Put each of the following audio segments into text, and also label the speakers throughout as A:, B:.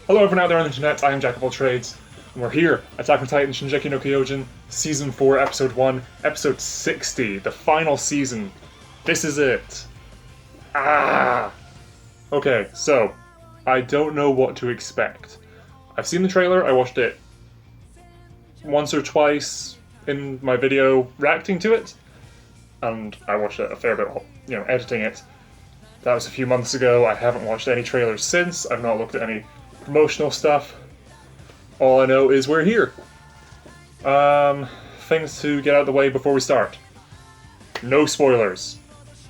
A: Hello everyone out there on the internet, I am Jack of all trades, and we're here, Attack on Titan Shingeki no Kyojin, Season 4, Episode 1, Episode 60, the final season. This is it. Okay, so, I don't know what to expect. I've seen the trailer, I watched it once or twice in my video reacting to it, and I watched it a fair bit, editing it. That was a few months ago, I haven't watched any trailers since, I've not looked at any promotional stuff. All I know is we're here. Things to get out of the way before we start. No spoilers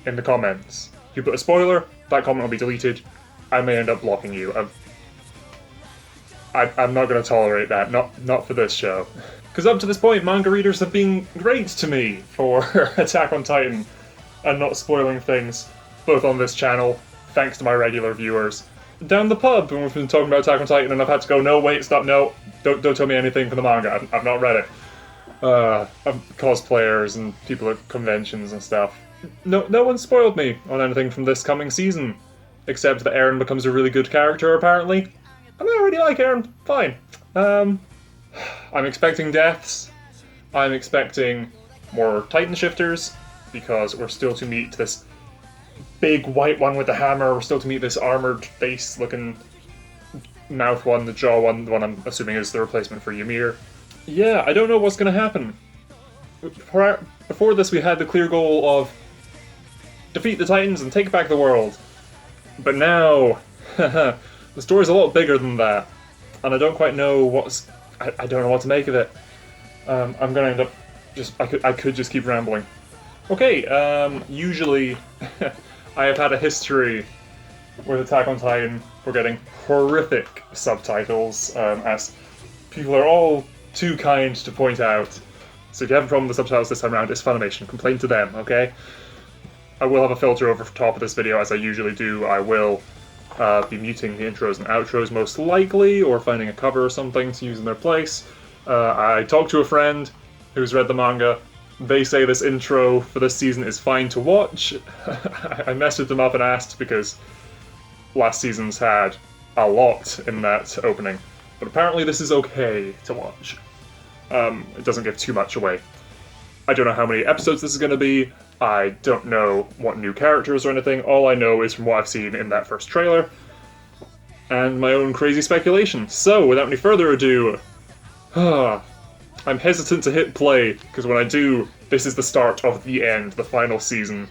A: in the comments. If you put a spoiler, that comment will be deleted. I may end up blocking you. I'm not going to tolerate that. Not for this show. Because up to this point, manga readers have been great to me for Attack on Titan and not spoiling things, both on this channel, thanks to my regular viewers, down the pub when we've been talking about Attack on Titan and I've had to go, no, wait, stop, no, don't tell me anything from the manga, I've not read it. Cosplayers and people at conventions and stuff. No one spoiled me on anything from this coming season, except that Eren becomes a really good character, apparently. And I already like Eren, fine. I'm expecting deaths, I'm expecting more Titan shifters, because we're still to meet this big white one with the hammer. We're still to meet this armored face looking mouth one, the jaw one, the one I'm assuming is the replacement for Ymir. Yeah, I don't know what's going to happen. Before this we had the clear goal of defeat the Titans and take back the world. But now, the story's a lot bigger than that. And I don't quite know I don't know what to make of it. I'm going to end up I could just keep rambling. Okay, usually I have had a history with Attack on Titan for getting horrific subtitles, as people are all too kind to point out. So if you have a problem with the subtitles this time around, it's Funimation. Complain to them, okay? I will have a filter over the top of this video, as I usually do. I will be muting the intros and outros most likely, or finding a cover or something to use in their place. I talked to a friend who's read the manga. They say this intro for this season is fine to watch. I messaged them up and asked because last season's had a lot in that opening. But apparently this is okay to watch. It doesn't give too much away. I don't know how many episodes this is going to be. I don't know what new characters or anything. All I know is from what I've seen in that first trailer. And my own crazy speculation. So, without any further ado... I'm hesitant to hit play, because when I do, this is the start of the end, the final season.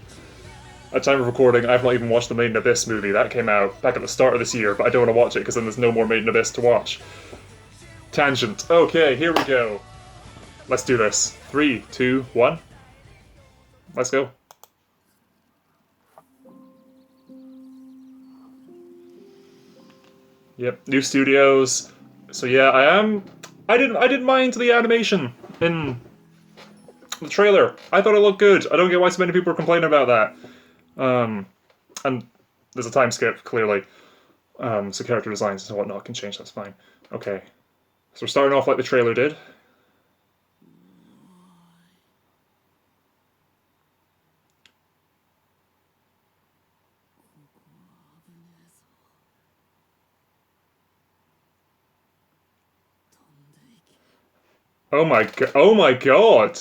A: At time of recording, I've not even watched the Made in Abyss movie. That came out back at the start of this year, but I don't want to watch it, because then there's no more Made in Abyss to watch. Tangent. Okay, here we go. Let's do this. 3, 2, 1. Let's go. Yep, new studios. So yeah, I didn't mind the animation in the trailer. I thought it looked good. I don't get why so many people are complaining about that. And there's a time skip, clearly. So character designs and whatnot can change, that's fine. Okay. So we're starting off like the trailer did. Oh my god! Oh my god!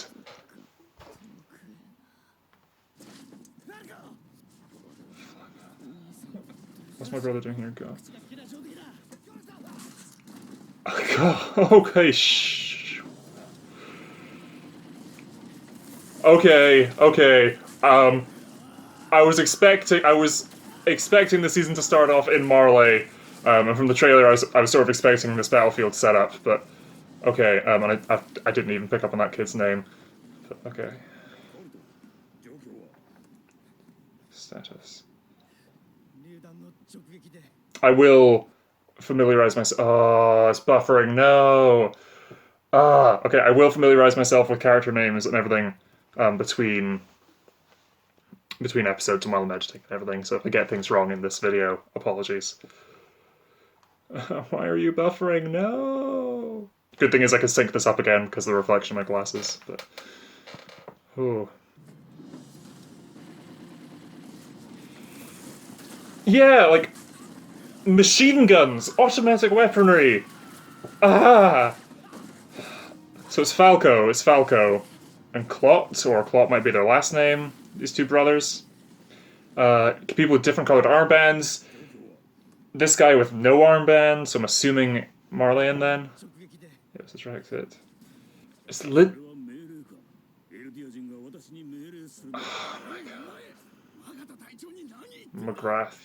A: What's my brother doing here? Go. Oh god. Okay. Shh. Okay. Okay. I was expecting the season to start off in Marley, and from the trailer, I was sort of expecting this battlefield setup, but. Okay, and I didn't even pick up on that kid's name. But, okay. Status. I will familiarize myself. Oh, it's buffering. No. Okay. I will familiarize myself with character names and everything between episodes and while I'm editing and everything. So if I get things wrong in this video, apologies. Why are you buffering? No. Good thing is I can sync this up again because of the reflection of my glasses, but... Ooh. Yeah, like... Machine guns! Automatic weaponry! Ah! So it's Falco. It's Falco. And Clot, or Clot might be their last name, these two brothers. People with different colored armbands. This guy with no armband, so I'm assuming Marlene then. Yes, let's track it. It's lit. Oh my god. McGrath.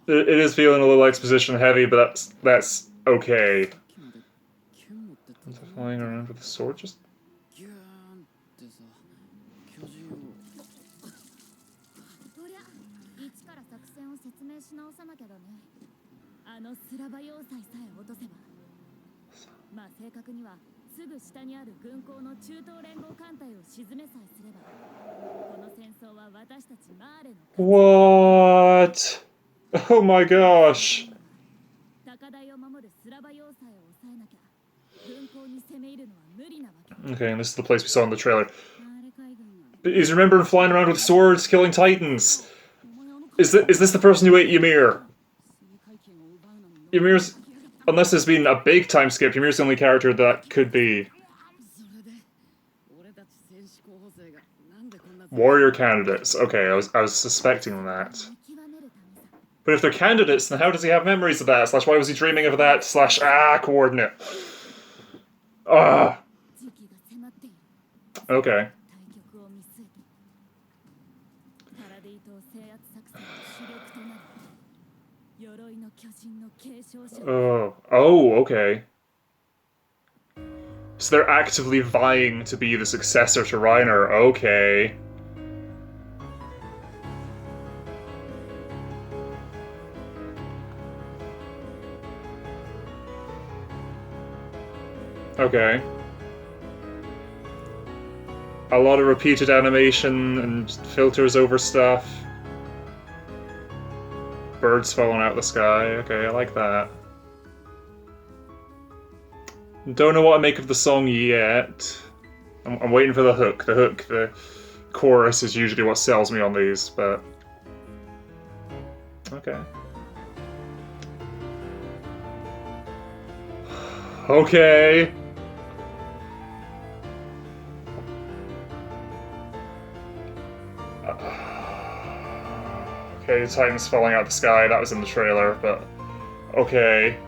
A: It is feeling a little exposition heavy, but that's okay. Flying around with a sword, just. What? Oh my gosh. Okay, and this is the place we saw in the trailer. But he's remembering flying around with swords, killing titans. Is this the person who ate Ymir? Ymir's... Unless there's been a big time skip, Ymir's the only character that could be. Warrior candidates. Okay, I was suspecting that. But if they're candidates, then how does he have memories of that? Slash, why was he dreaming of that? Slash, coordinate. Ah. Okay. Oh, okay. So they're actively vying to be the successor to Reiner. Okay. Okay. A lot of repeated animation and filters over stuff. Birds falling out of the sky. Okay, I like that. Don't know what to make of the song yet. I'm waiting for the hook. The chorus is usually what sells me on these, but... Okay. Okay. Okay, the Titan's falling out of the sky. That was in the trailer, but... Okay.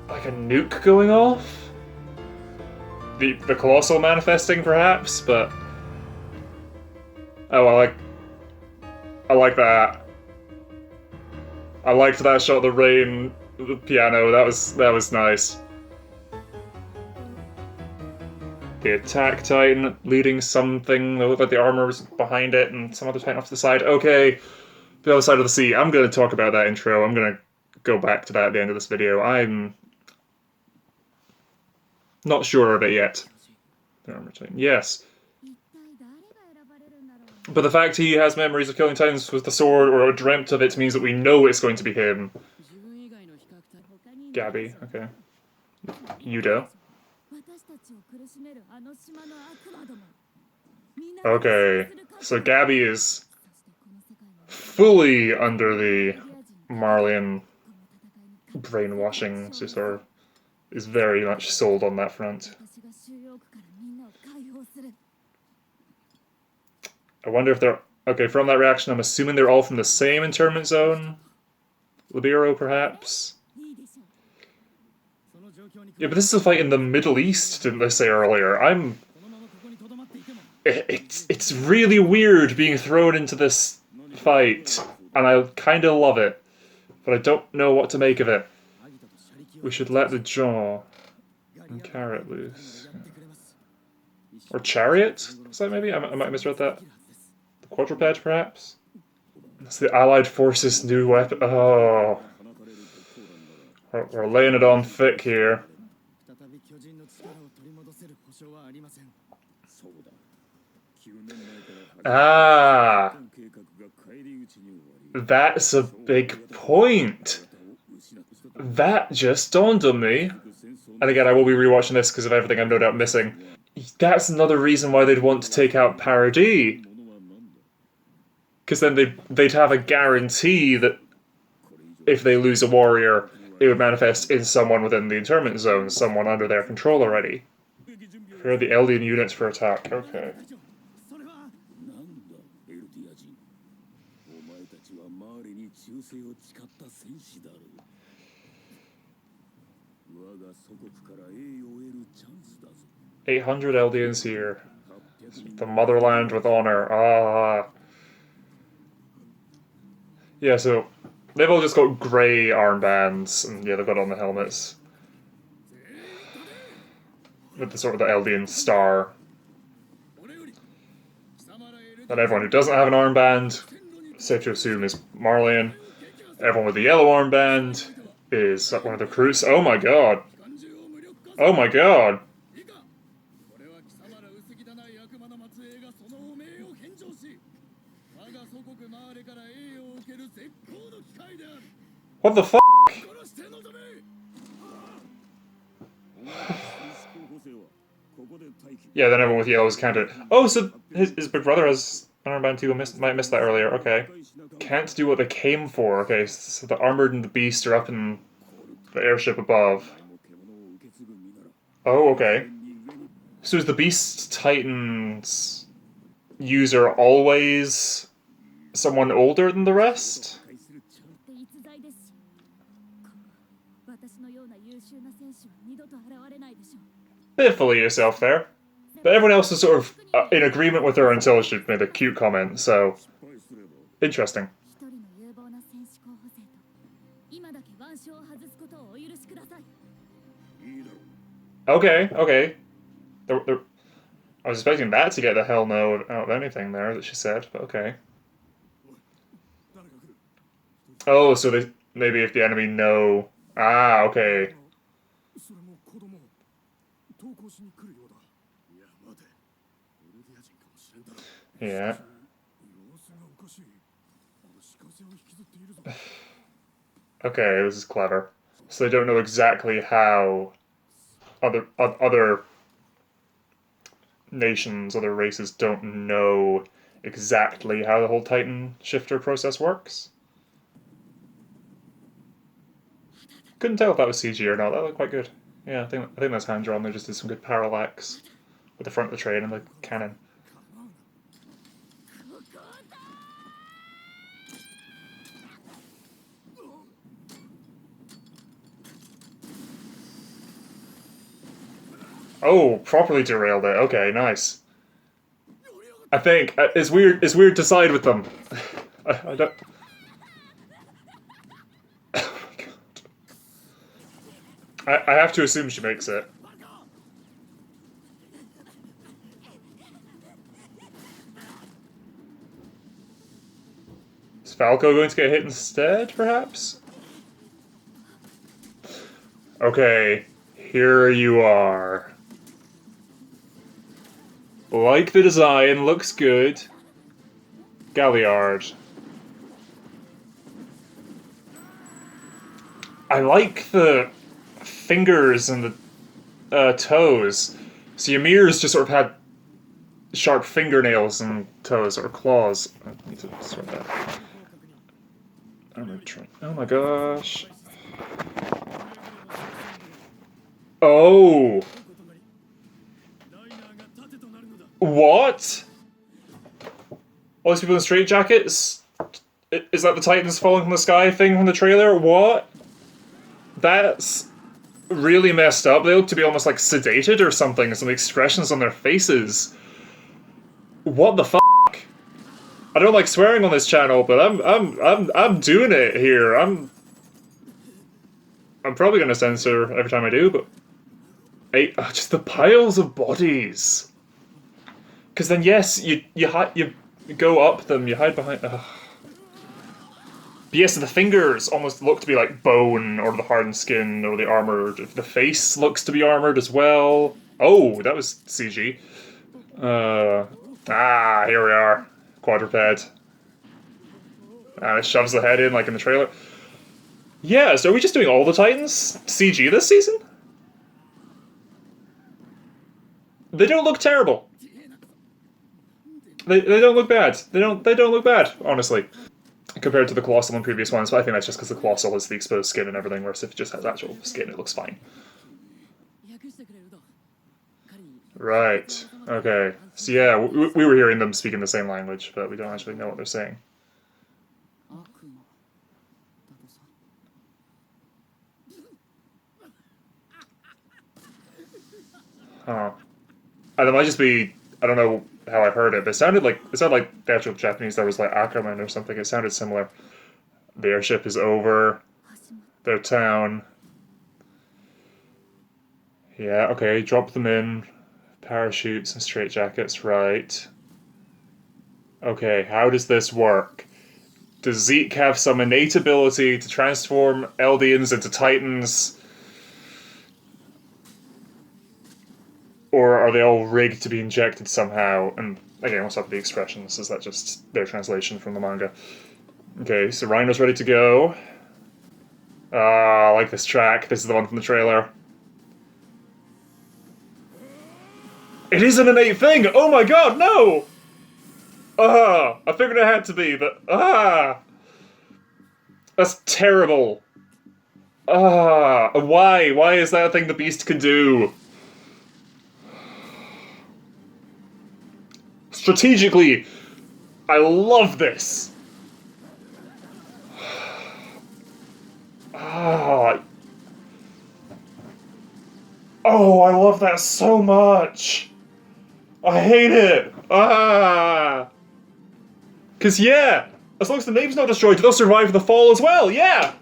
A: Like a nuke going off? The Colossal manifesting, perhaps, but... Oh, I like that. I liked that shot of the rain, the piano. That was nice. The attack Titan leading something. It looked like the armor was behind it, and some other Titan off to the side. Okay, the other side of the sea. I'm going to talk about that intro. I'm going to go back to that at the end of this video. I'm not sure of it yet. The armor Titan. Yes. But the fact he has memories of killing Titans with the sword, or dreamt of it, means that we know it's going to be him. Gabby, okay. Yudo. Okay, so Gabby is fully under the Marlene brainwashing, so sort of is very much sold on that front. I wonder if they're... Okay, from that reaction, I'm assuming they're all from the same internment zone? Libero, perhaps? Yeah, but this is a fight in the Middle East, didn't they say earlier? It's really weird being thrown into this fight, and I kind of love it, but I don't know what to make of it. We should let the jaw and carrot loose. Or chariot? Was that maybe? I might have misread that. The quadruped, perhaps? It's the Allied Forces' new weapon. Oh. We're laying it on thick here. Ah, that's a big point. That just dawned on me. And again, I will be rewatching this because of everything I'm no doubt missing. That's another reason why they'd want to take out Paradis. Because then they'd have a guarantee that if they lose a warrior, it would manifest in someone within the internment zone, someone under their control already. Prepare the Eldian units for attack. Okay. "800 Eldians here. The motherland with honor." Ah. Yeah, so they've all just got grey armbands, and yeah, they've got on the helmets. With the sort of the Eldian star. And everyone who doesn't have an armband, safe to assume, is Marleyan. Everyone with the yellow armband is one of the recruits. Oh my god. Oh my god. What the fuck? Yeah, then everyone with yellow is counted. Oh, so his big brother has an armband too. Might have missed that earlier. Okay. Can't do what they came for. Okay, so the Armored and the Beast are up in the airship above. Oh, okay. So is the Beast Titan's user always someone older than the rest? Bit full of yourself there. But everyone else is sort of in agreement with her until she made a cute comment, so... Interesting. Okay, okay. I was expecting that to get the hell no out of anything there that she said, but okay. Oh, so they maybe if the enemy know... Ah, okay. Yeah. Okay, this is clever. So they don't know exactly how other nations, other races don't know exactly how the whole Titan shifter process works. Couldn't tell if that was CG or not. That looked quite good. Yeah, I think that's hand drawn. They just did some good parallax with the front of the train and the cannon. Oh, properly derailed it. Okay, nice. I think it's weird. It's weird to side with them. I don't. Oh my god. I have to assume she makes it. Is Falco going to get hit instead, perhaps? Okay, here you are. Like the design, looks good. Galliard. I like the fingers and the toes. So Ymir's just sort of had sharp fingernails and toes, or claws. I need to sort that. Oh my gosh. Oh! What? All these people in straitjackets? Is that the Titans falling from the sky thing from the trailer? What? That's really messed up. They look to be almost like sedated or something. Some expressions on their faces. What the fuck? I don't like swearing on this channel, but I'm doing it here. I'm probably gonna censor every time I do, but just the piles of bodies. Because then, yes, you go up them, you hide behind. But yes, the fingers almost look to be like bone, or the hardened skin, or the armored. The face looks to be armored as well. Oh, that was CG. Here we are. Quadruped. And it shoves the head in like in the trailer. Yeah, so are we just doing all the Titans CG this season? They don't look terrible. They don't look bad. They don't look bad, honestly. Compared to the Colossal in previous ones, but I think that's just because the Colossal has the exposed skin and everything, whereas if it just has actual skin, it looks fine. Right. Okay. So yeah, we were hearing them speaking the same language, but we don't actually know what they're saying. Huh. And it might just be, I don't know how I heard it, but it sounded like the actual Japanese there was like Ackerman or something. It sounded similar. The airship is over their town. Yeah, okay, drop them in. Parachutes and straitjackets, right. Okay, how does this work? Does Zeke have some innate ability to transform Eldians into Titans? Or are they all rigged to be injected somehow? And again, what's up with the expressions? Is that just their translation from the manga? Okay, so Rhino's ready to go. I like this track. This is the one from the trailer. It is an innate thing! Oh my god, no! I figured it had to be, but that's terrible. Why? Why is that a thing the Beast can do? Strategically, I love this. Oh, I love that so much. I hate it. Because, yeah, as long as the name's not destroyed, they'll survive the fall as well, yeah!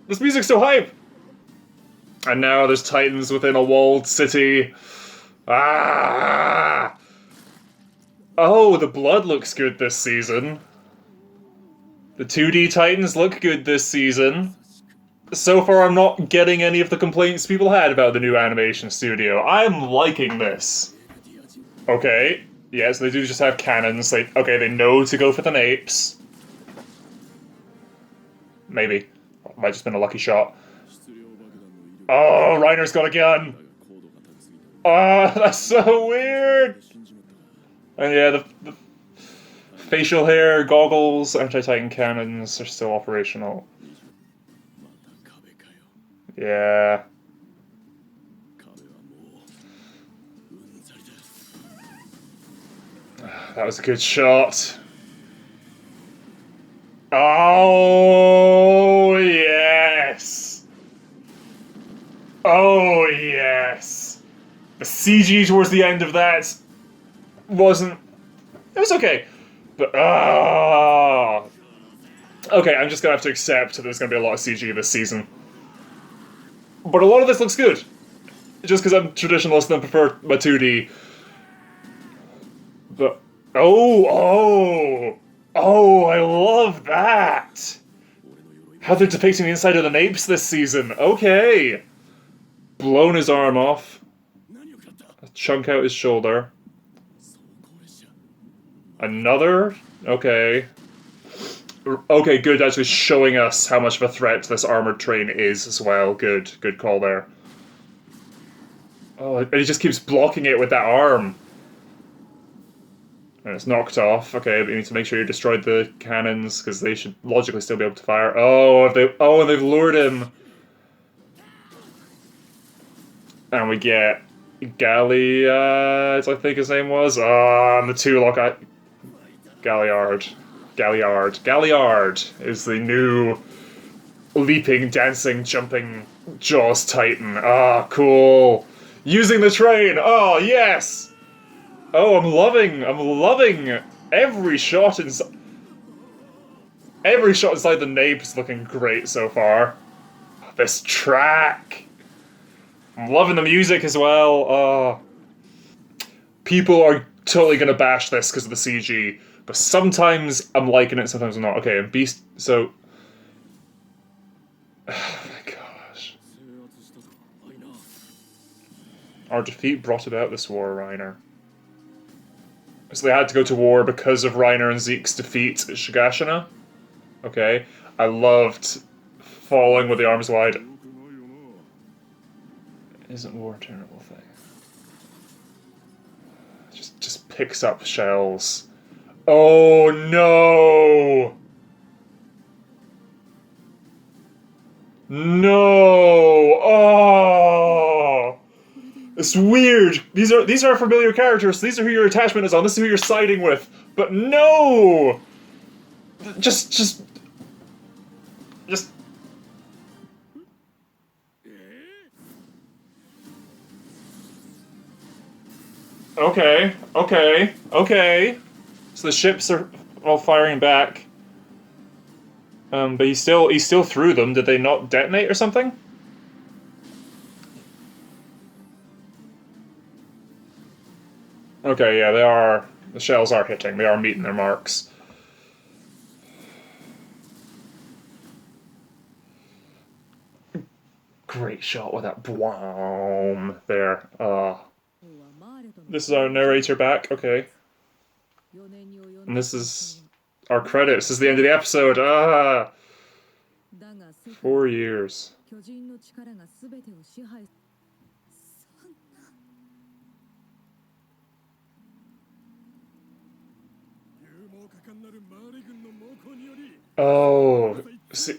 A: This music's so hype! And now there's Titans within a walled city. Oh, the blood looks good this season. The 2D Titans look good this season. So far, I'm not getting any of the complaints people had about the new animation studio. I'm liking this. Okay, yeah, so they do just have cannons. They know to go for the napes. Maybe. Might just been a lucky shot. Oh, Reiner's got a gun! That's so weird! And yeah, the facial hair, goggles, anti-Titan cannons are still operational. Yeah. That was a good shot. Oh, yes! Oh, yes! The CG towards the end of that wasn't... It was okay. But, okay, I'm just gonna have to accept that there's gonna be a lot of CG this season. But a lot of this looks good. Just because I'm traditionalist and prefer my 2D. But, I love that! How they're depicting the inside of the napes this season. Okay. Blown his arm off. A chunk out his shoulder. Another? Okay. Okay, good, actually showing us how much of a threat this armored train is as well. Good call there. Oh, and he just keeps blocking it with that arm. And it's knocked off. Okay, but you need to make sure you destroyed the cannons, because they should logically still be able to fire. And they've lured him. And we get Galliard, I think his name was. And the two Galliard is the new leaping, dancing, jumping Jaws Titan. Cool. Using the train. Oh, yes. Oh, I'm loving every shot inside. Every shot inside the nape's looking great so far. This track. I'm loving the music as well. People are totally gonna bash this because of the CG. But sometimes I'm liking it, sometimes I'm not. Okay, and Beast, so... Oh my gosh. Our defeat brought about this war, Reiner. So they had to go to war because of Reiner and Zeke's defeat at Shigashina. Okay. I loved falling with the arms wide. Isn't war a terrible thing? Just picks up shells. Oh no! No! Oh! It's weird. These are familiar characters. These are who your attachment is on. This is who you're siding with. But no! Just. Okay. So the ships are all firing back. But he still threw them. Did they not detonate or something? Okay, yeah, they are. The shells are hitting. They are meeting their marks. Great shot with that boom there. This is our narrator back. Okay. And this is our credits. This is the end of the episode. 4 years. Oh, see,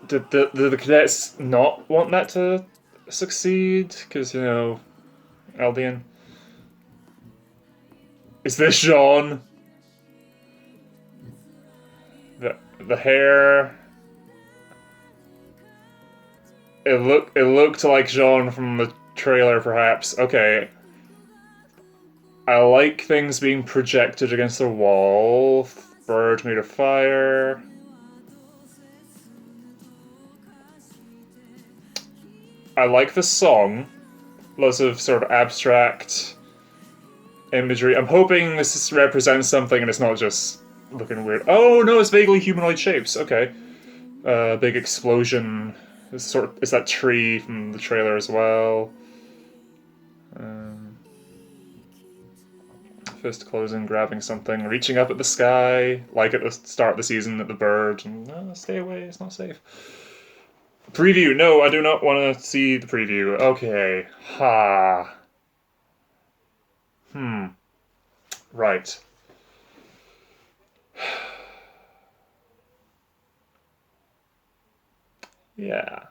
A: did the cadets not want that to succeed? Because, you know, Aldean. Is this Jean? The hair. It looked like Jean from the trailer, perhaps. Okay. I like things being projected against the wall. Bird made of fire. I like the song. Lots of sort of abstract imagery. I'm hoping this represents something and it's not just looking weird. Oh no, it's vaguely humanoid shapes. Okay. Big explosion. Is that tree from the trailer as well? Fist closing, grabbing something, reaching up at the sky, like at the start of the season at the bird, and stay away, it's not safe. Preview, no, I do not want to see the preview. Okay, ha. Right. Yeah.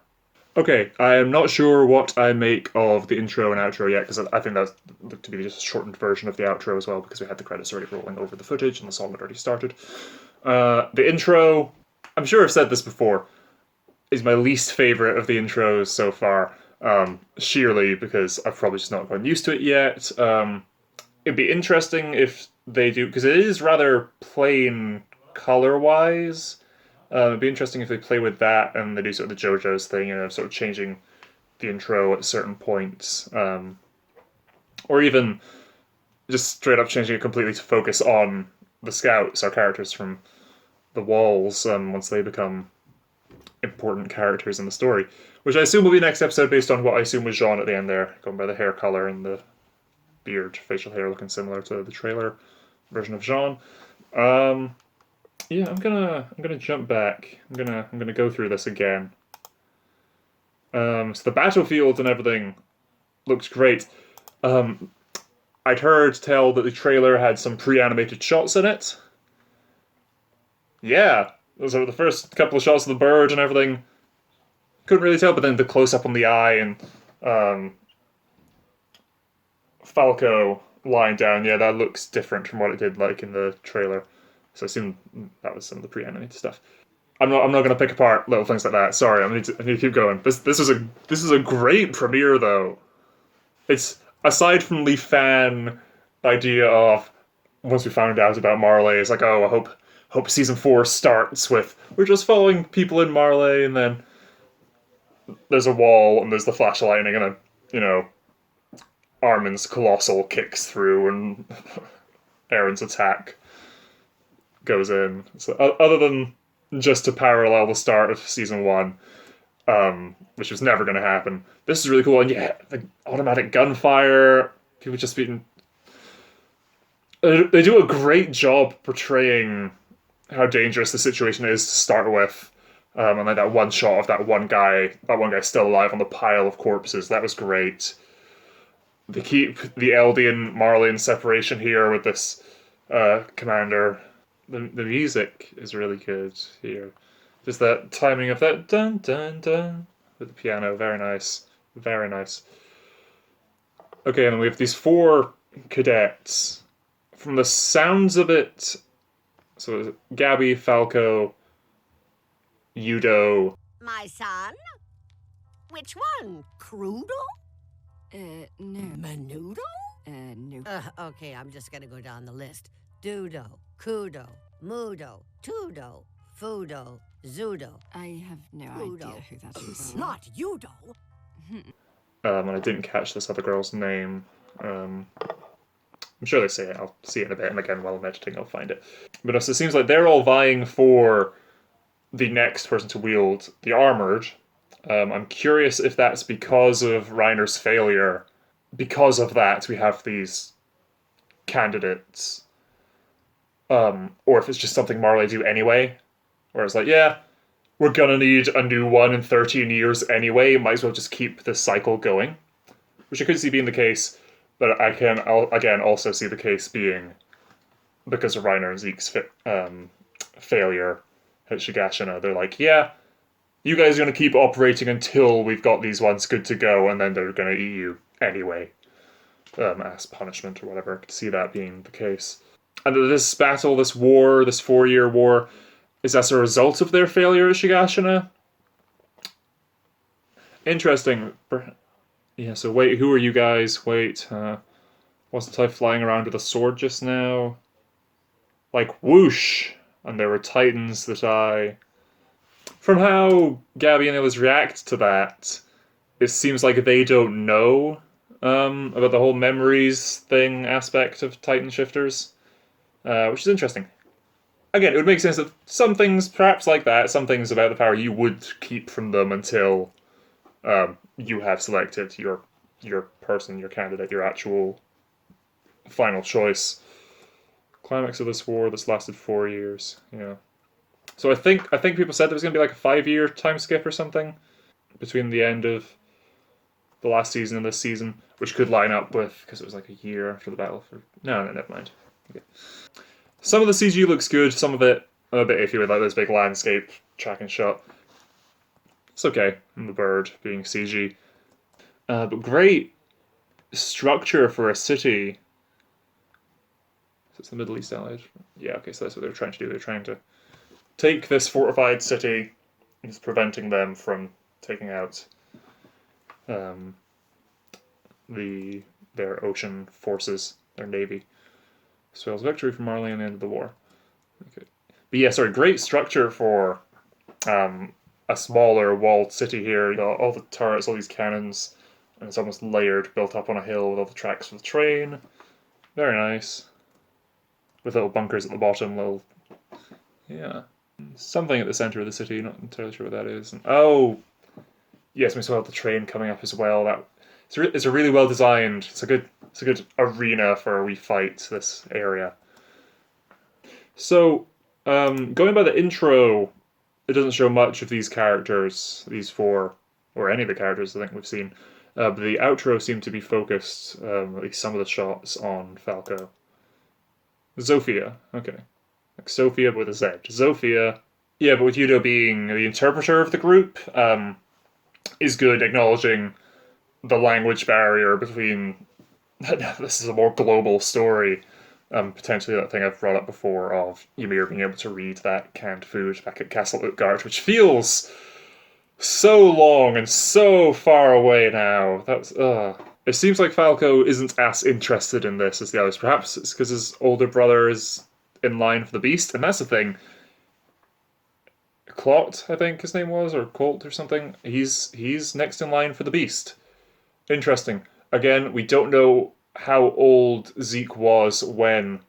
A: Okay, I am not sure what I make of the intro and outro yet, because I think that looked to be just a shortened version of the outro as well, because we had the credits already rolling over the footage and the song had already started. The intro, I'm sure I've said this before, is my least favorite of the intros so far, sheerly because I've probably just not gotten used to it yet. It'd be interesting if they do, because it is rather plain color-wise. It'd be interesting if they play with that and they do sort of the JoJo's thing, you know, sort of changing the intro at certain points. Or even just straight up changing it completely to focus on the scouts, our characters from the walls, once they become important characters in the story. Which I assume will be next episode based on what I assume was Jean at the end there, going by the hair color and the beard, facial hair looking similar to the trailer version of Jean. Yeah, I'm gonna jump back. I'm gonna go through this again. So the battlefield and everything looks great. I'd heard tell that the trailer had some pre-animated shots in it. Yeah, those are the first couple of shots of the bird and everything. Couldn't really tell, but then the close-up on the eye and Falco lying down, yeah, that looks different from what it did like in the trailer. So I assume that was some of the pre-animated stuff. I'm not going to pick apart little things like that. Sorry, I need to keep going. This is a great premiere though. It's aside from the fan idea of once we found out about Marley, it's like, oh, I hope season 4 starts with we're just following people in Marley, and then there's a wall and there's the flash of lightning and then, you know, Armin's colossal kicks through and Eren's attack goes in. So other than just to parallel the start of season 1, which was never going to happen. This is really cool, and yeah, the automatic gunfire, people just being... They do a great job portraying how dangerous the situation is to start with. And like that one shot of that one guy still alive on the pile of corpses, that was great. They keep the Eldian Marleyan separation here with this commander. The music is really good here. Just that timing of that dun dun dun with the piano, very nice. Very nice. Okay, and then we have these 4 cadets. From the sounds of it, so Gabby, Falco, Yudo.
B: My son? Which one? Crudo?
C: No.
B: Menudo?
C: No.
B: Okay, I'm just gonna go down the list. Dudo, Kudo, Mudo, Tudo, Fudo, Zudo.
C: I have no
B: Udo.
C: idea who that is.
B: Not Yudo.
A: And I didn't catch this other girl's name. I'm sure they say it. I'll see it in a bit, and again, while I'm editing, I'll find it. But it seems like they're all vying for the next person to wield the Armored. I'm curious if that's because of Reiner's failure. Because of that, we have these candidates. Or if it's just something Marley do anyway. Where it's like, yeah, we're gonna need a new one in 13 years anyway. Might as well just keep this cycle going. Which I could see being the case, but I can, again, also see the case being because of Reiner and Zeke's failure at Shigashina. They're like, yeah, you guys are going to keep operating until we've got these ones good to go, and then they're going to eat you anyway, as punishment or whatever. I could see that being the case. And this battle, this war, this 4-year war, is as a result of their failure at Shigashina? Interesting. Yeah, so wait, who are you guys? Wait, wasn't I flying around with a sword just now? Like, whoosh! And there were titans that I... From how Gabby and others react to that, it seems like they don't know about the whole memories thing aspect of Titan shifters, which is interesting. Again, it would make sense that some things, perhaps like that, some things about the power you would keep from them until you have selected your person, your candidate, your actual final choice. Climax of this war that's lasted 4 years. Yeah. So I think people said there was going to be like a 5-year time skip or something between the end of the last season and this season, which could line up with, because it was like a year after the battle for... No, never mind. Okay. Some of the CG looks good, some of it I'm a bit iffy with, like this big landscape tracking shot. It's okay, and the bird being CG. But great structure for a city. It's the Middle East allied. Yeah, okay, so that's what they're trying to do. They're trying to take this fortified city. It's preventing them from taking out their ocean forces, their navy. Spoils victory for Marley and the end of the war. Okay. But yeah, sorry, great structure for a smaller walled city here. You got all the turrets, all these cannons, and it's almost layered, built up on a hill with all the tracks for the train. Very nice. With little bunkers at the bottom, little... Yeah. Something at the centre of the city, not entirely sure what that is. And, oh! Yes, we saw the train coming up as well. It's a really well designed, it's a good arena for a wee fight, this area. So, going by the intro, it doesn't show much of these characters, these 4, or any of the characters I think we've seen. But the outro seemed to be focused, at least some of the shots, on Falco. Zofia, okay. Like Sophia, but with a Z. Zofia. Yeah, but with Yudo being the interpreter of the group, is good, acknowledging the language barrier between... This is a more global story. Potentially that thing I've brought up before of Ymir being able to read that canned food back at Castle Utgard, which feels so long and so far away now. That's It seems like Falco isn't as interested in this as the others. Perhaps it's because his older brother is in line for the beast, and that's the thing. Clot, I think his name was, or Colt or something. He's next in line for the beast. Interesting. Again, we don't know how old Zeke was when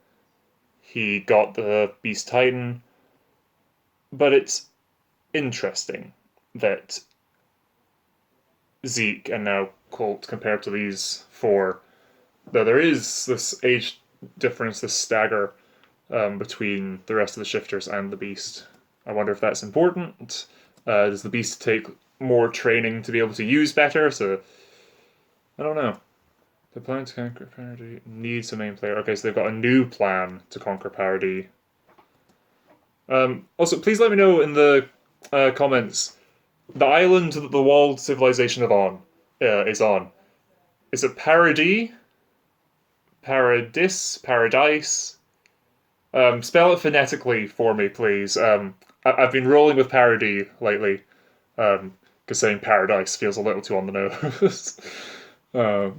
A: he got the Beast Titan, but it's interesting that Zeke and now Colt compared to these four. Though there is this age difference, this stagger between the rest of the shifters and the Beast. I wonder if that's important. Does the Beast take more training to be able to use better? So I don't know. The plan to conquer parody needs a main player. Okay, so they've got a new plan to conquer parody. Also, please let me know in the comments the island that the walled civilization is on. Is it Parody? Paradis? Paradise? Spell it phonetically for me, please. I've been rolling with parody lately, because saying paradise feels a little too on the nose. Yeah,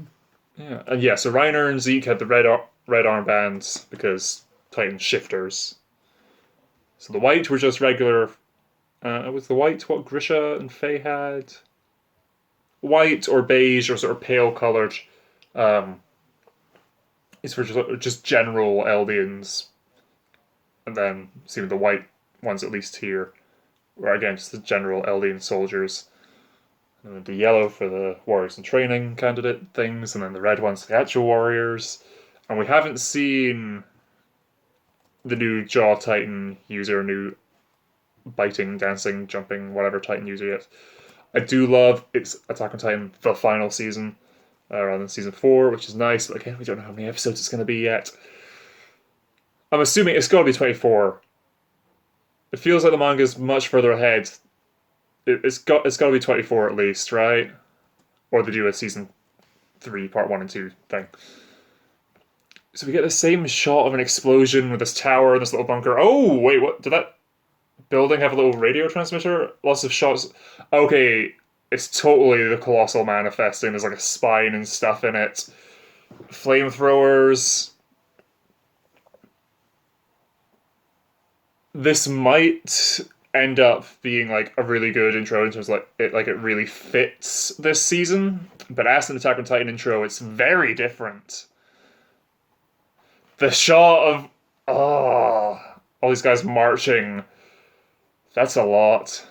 A: and yeah. So Reiner and Zeke had the red armbands because Titan shifters. So the white were just regular. Was the white what Grisha and Faye had? White or beige or sort of pale coloured. It's for just general Eldians. And then see the white ones, at least here, were again just the general Eldian soldiers. And then the yellow for the warriors in training candidate things, and then the red ones for the actual warriors. And we haven't seen the new Jaw Titan user, new biting, dancing, jumping, whatever Titan user yet. I do love it's Attack on Titan, the final season, rather than season 4, which is nice. But again, we don't know how many episodes it's going to be yet. I'm assuming it's got to be 24. It feels like the manga's much further ahead. It's got to be 24 at least, right? Or they do a season 3, part 1 and 2 thing. So we get the same shot of an explosion with this tower and this little bunker. Oh, wait, what? Did that building have a little radio transmitter? Lots of shots. Okay, it's totally the Colossal manifesting. There's like a spine and stuff in it. Flamethrowers. This might end up being like a really good intro in terms of it really fits this season. But as an Attack on Titan intro, it's very different. The shot of all these guys marching, that's a lot.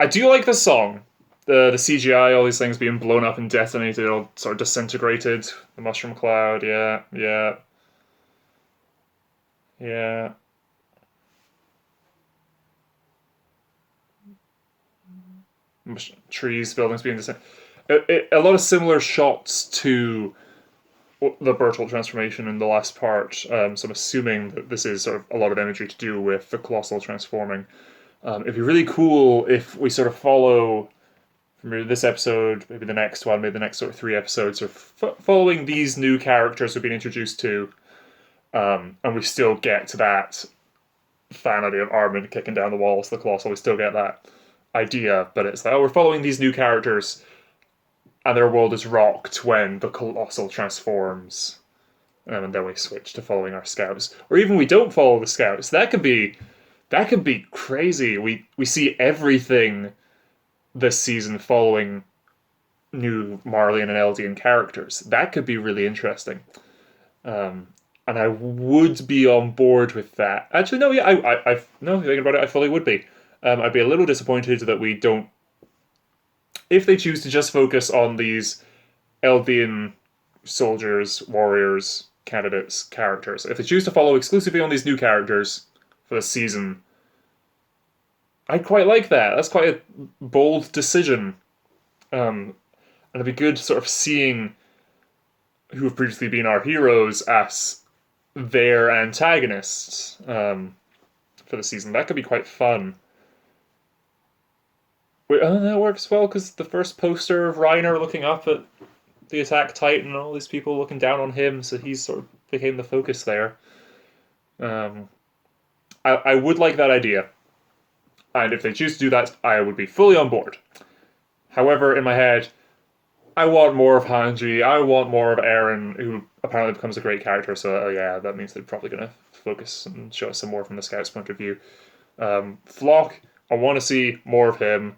A: I do like the song. The CGI, all these things being blown up and detonated, all sort of disintegrated. The mushroom cloud, yeah. Trees, buildings being disintegrated. A lot of similar shots to the Bertolt transformation in the last part. So I'm assuming that this is sort of a lot of imagery to do with the Colossal transforming. It'd be really cool if we sort of follow from this episode, maybe the next one, maybe the next sort of 3 episodes, of following these new characters we've been introduced to, and we still get to that fantasy of Armin kicking down the walls, the Colossal. We still get that idea, but it's like, we're following these new characters, and their world is rocked when the Colossal transforms, and then we switch to following our scouts, or even we don't follow the scouts. That could be crazy. We see everything this season following new Marleyan and Eldian characters. That could be really interesting. And I would be on board with that. Actually, no, yeah, I no, thinking about it, I fully would be. I'd be a little disappointed that we don't. If they choose to just focus on these Eldian soldiers, warriors, candidates, characters, if they choose to follow exclusively on these new characters for the season, I quite like that. That's quite a bold decision. And it'd be good sort of seeing who have previously been our heroes as their antagonists for the season. That could be quite fun. That works well because the first poster of Reiner looking up at the Attack Titan and all these people looking down on him, so he's sort of became the focus there. I would like that idea. And if they choose to do that, I would be fully on board. However, in my head, I want more of Hanji. I want more of Eren, who apparently becomes a great character. So, yeah, that means they're probably going to focus and show us some more from the Scouts' point of view. Flock, I want to see more of him,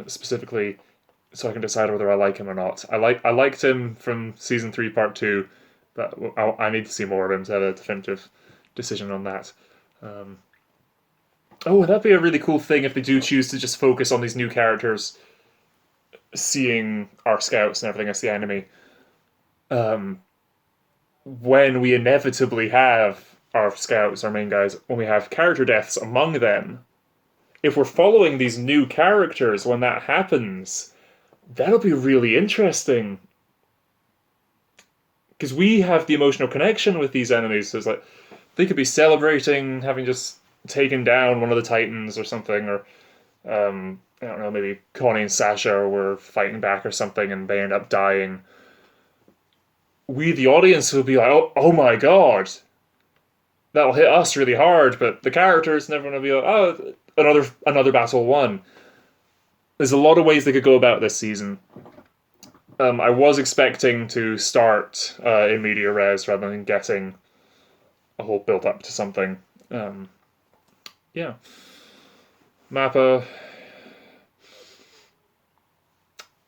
A: specifically so I can decide whether I like him or not. I liked him from Season 3, Part 2, but I need to see more of him to have a definitive decision on that. That'd be a really cool thing if they do choose to just focus on these new characters seeing our scouts and everything as the enemy, when we inevitably have our scouts, our main guys, when we have character deaths among them, if we're following these new characters when that happens, that'll be really interesting. Because we have the emotional connection with these enemies, so it's like they could be celebrating having just taken down one of the Titans or something, or I don't know, maybe Connie and Sasha were fighting back or something and they end up dying. We, the audience, will be like, oh my god, that'll hit us really hard, but the characters never going to be like, oh, another battle won. There's a lot of ways they could go about this season. I was expecting to start in media res rather than getting a whole build up to something. Yeah. Mappa.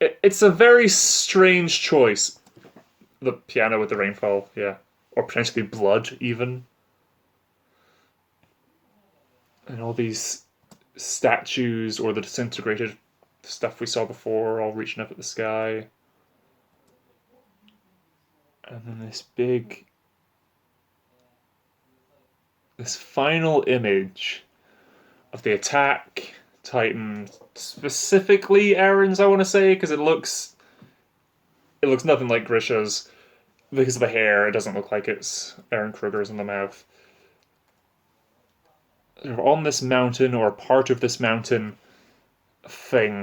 A: It's a very strange choice. The piano with the rainfall, yeah. Or potentially blood, even. And all these statues or the disintegrated stuff we saw before all reaching up at the sky. And then this final image of the attack Titan, specifically Aaron's, I want to say, because it looks nothing like Grisha's. Because of the hair, it doesn't look like it's Aaron Kruger's in the mouth. They're on this mountain, or part of this mountain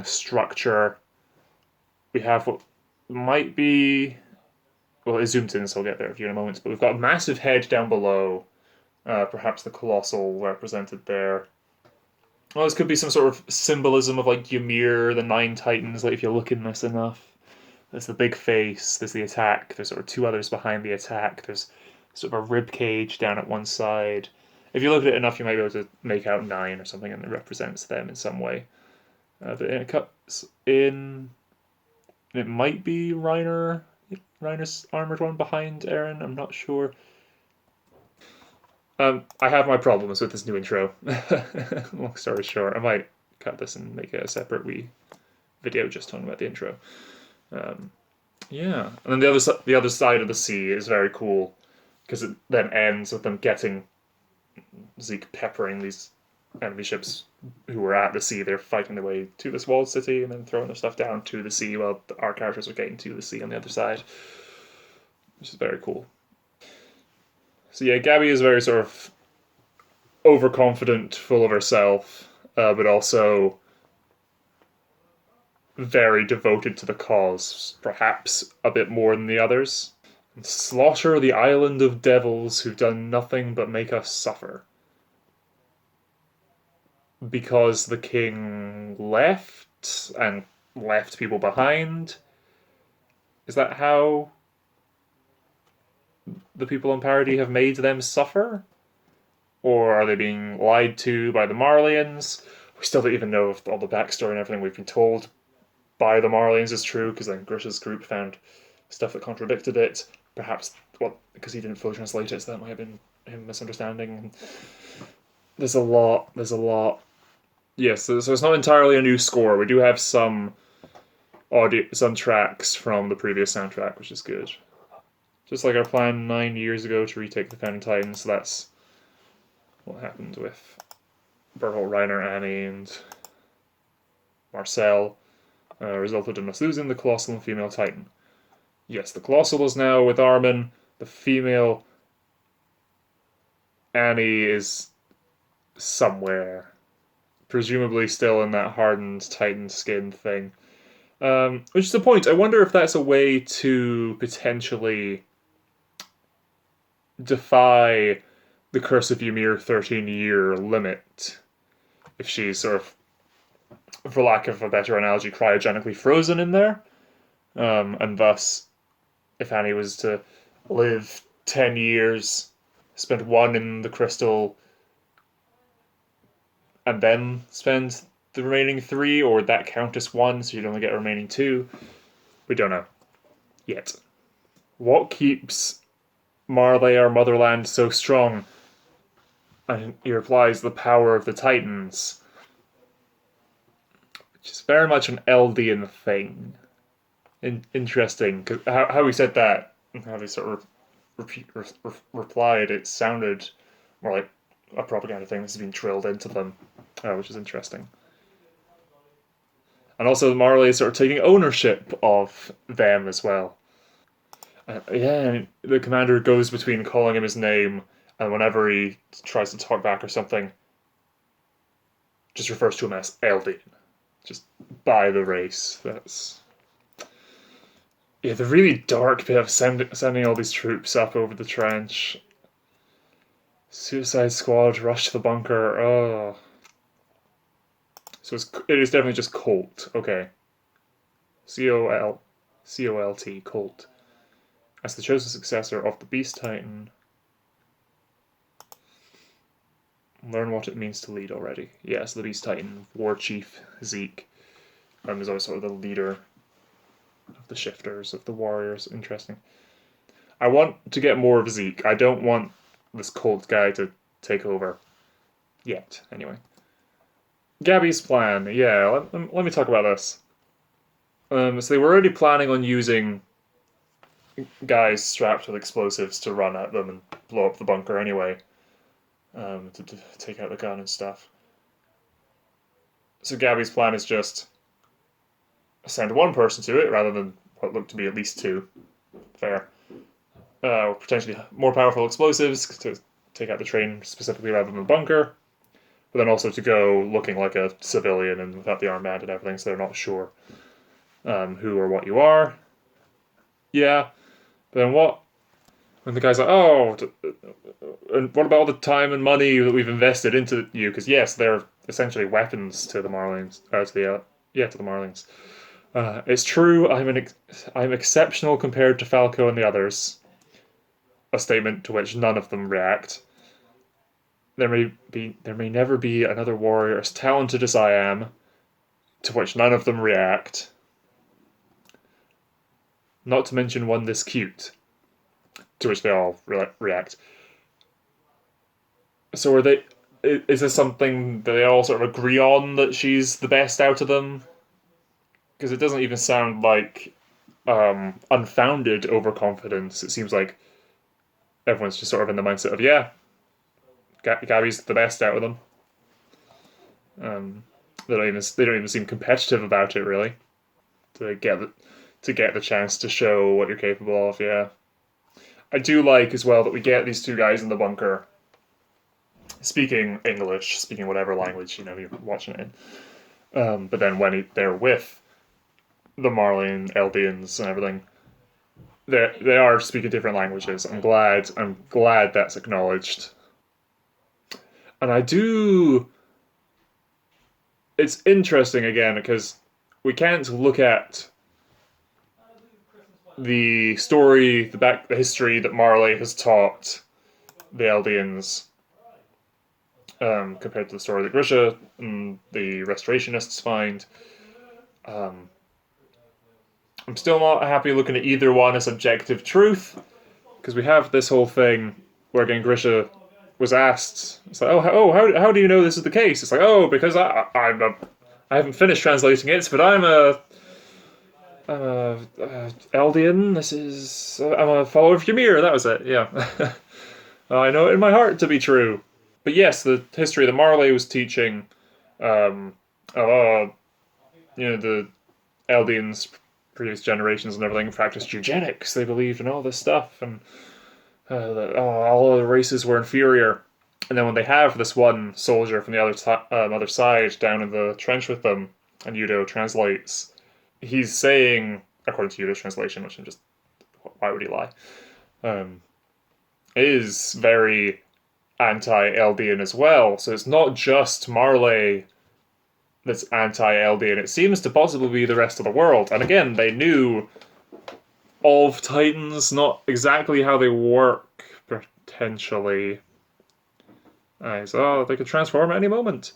A: structure. We have what might be, well, it zooms in, so I'll get there in a moment, but we've got a massive head down below, perhaps the Colossal represented there. Well, this could be some sort of symbolism of like Ymir, the Nine Titans, like if you look in this enough. There's the big face, there's the attack, there's sort of two others behind the attack, there's sort of a rib cage down at one side. If you look at it enough, you might be able to make out 9 or something, and it represents them in some way. But it cuts in. It might be Reiner's armored one behind Eren. I'm not sure. I have my problems with this new intro. Long story short, I might cut this and make it a separate wee video just talking about the intro. Yeah, and then the other side of the sea is very cool because it then ends with them getting Zeke peppering these enemy ships who were at the sea. They're fighting their way to this walled city and then throwing their stuff down to the sea while our characters are getting to the sea on the other side, which is very cool. So yeah, Gabby is very sort of overconfident, full of herself, but also very devoted to the cause, perhaps a bit more than the others. And slaughter the island of devils who've done nothing but make us suffer. Because the king left and left people behind? Is that how the people in Parody have made them suffer? Or are they being lied to by the Marleyans? We still don't even know if all the backstory and everything we've been told by the Marleyans is true, because then Grisha's group found stuff that contradicted it. Perhaps, well, because he didn't fully translate it, so that might have been him misunderstanding. There's a lot. Yes, so it's not entirely a new score. We do have some tracks from the previous soundtrack, which is good. Just like our plan 9 years ago to retake the Founding Titans, so that's what happened with Bertolt, Reiner, Annie, and Marcel. Resulted in us losing the Colossal and female Titan. Yes, the Colossal is now with Armin. The female Annie is somewhere. Presumably still in that hardened Titan skin thing. Which is the point. I wonder if that's a way to potentially defy the Curse of Ymir 13-year limit. If she's sort of, for lack of a better analogy, cryogenically frozen in there. And thus, if Annie was to live 10 years, spend 1 in the crystal, and then spend the remaining 3, or would that count as 1, so you'd only get remaining 2? We don't know. Yet. What keeps Marley, our motherland, so strong? And he replies, the power of the Titans. which is very much an Eldian thing. Interesting, because how he said that, and how they sort of replied, it sounded more like a propaganda thing that's been drilled into them, which is interesting. And also Marley is sort of taking ownership of them as well. Yeah, the commander goes between calling him his name and whenever he tries to talk back or something, just refers to him as Eldian. Just by the race. That's yeah, the really dark bit of sending all these troops up over the trench. Suicide Squad rush to the bunker. Oh, so it is definitely just Colt. Okay, Colt, Colt, as the chosen successor of the Beast Titan. Learn what it means to lead already. Yes, the Beast Titan, War Chief Zeke, is always sort of the leader of the shifters, of the warriors. Interesting. I want to get more of Zeke. I don't want this Colt guy to take over yet, anyway. Gabby's plan. Yeah, let me talk about this. So they were already planning on using guys strapped with explosives to run at them and blow up the bunker anyway, to take out the gun and stuff. So Gabby's plan is just send one person to it rather than what looked to be at least two. Fair. Potentially more powerful explosives to take out the train specifically rather than the bunker, but then also to go looking like a civilian and without the armband and everything, so they're not sure who or what you are. Yeah, but then what? When the guy's like, oh, and what about all the time and money that we've invested into you? Because yes, they're essentially weapons to the Marlins, to the Marlins. It's true. I'm exceptional compared to Falco and the others. A statement to which none of them react. There may never be another warrior as talented as I am, to which none of them react. Not to mention one this cute, to which they all react. So are they? Is this something that they all sort of agree on, that she's the best out of them? Because it doesn't even sound like unfounded overconfidence. It seems like everyone's just sort of in the mindset of, yeah, Gabby's the best out of them. They don't even seem competitive about it, really. To get the chance to show what you're capable of. Yeah, I do like as well that we get these two guys in the bunker, speaking English, speaking whatever language you're watching it in. But then when they're with the Marley Eldians and everything, they are speaking different languages. I'm glad that's acknowledged. And I do. It's interesting again because we can't look at the story, the history that Marley has taught the Eldians, compared to the story that Grisha and the Restorationists find. I'm still not happy looking at either one as objective truth, because we have this whole thing where again Grisha was asked, it's like, how do you know this is the case? It's like, oh, because I haven't finished translating it, but I'm a Eldian. I'm a follower of Ymir. That was it. Yeah, I know it in my heart to be true. But yes, the history that Marley was teaching, the Eldians, previous generations and everything, practiced eugenics. They believed in all this stuff, and all other races were inferior. And then when they have this one soldier from the other side down in the trench with them, and Yudo translates, he's saying, according to Yudo's translation, which I'm just, why would he lie? Is very anti-Eldian as well. So it's not just Marley that's anti-Eldian. It seems to possibly be the rest of the world. And again, they knew of Titans, not exactly how they work, potentially. So they could transform at any moment.